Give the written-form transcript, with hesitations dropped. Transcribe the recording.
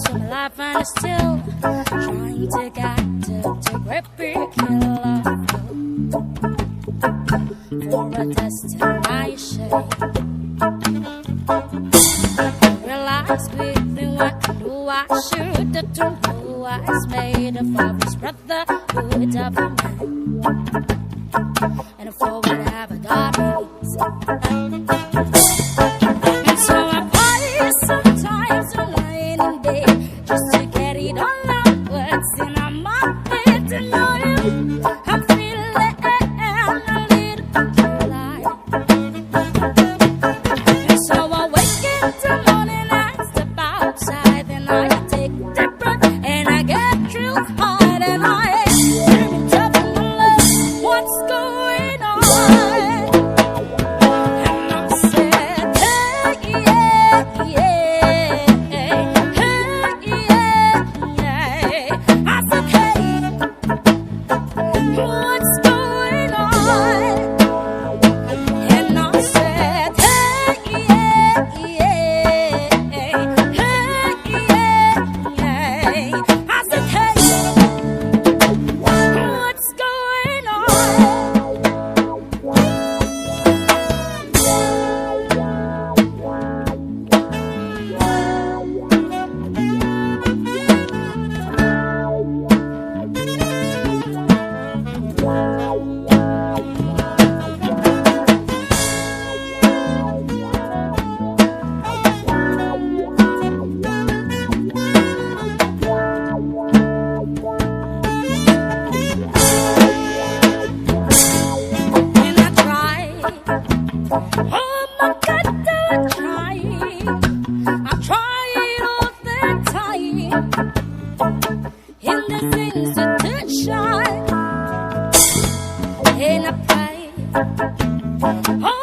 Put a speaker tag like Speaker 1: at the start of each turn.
Speaker 1: So my life and is still trying to get to every killer for a destination. Realize quickly what I should do. Who I was made of all this brotherhood of a man, and for whatever God means. And so I pray sometimes alone just to get it all out words in my head to know you. I'm feeling a little alive. And so I wake in the morning and step outside, and I take the breath and I get real hard, and I ain't tough in the love. What's going on? And I said, hey, yeah, yeah. What's going on? And I said, hey, yeah, yeah, hey, yeah. I said, hey, what's going oh my God, I tried all the time in this institution, and I pray. Oh,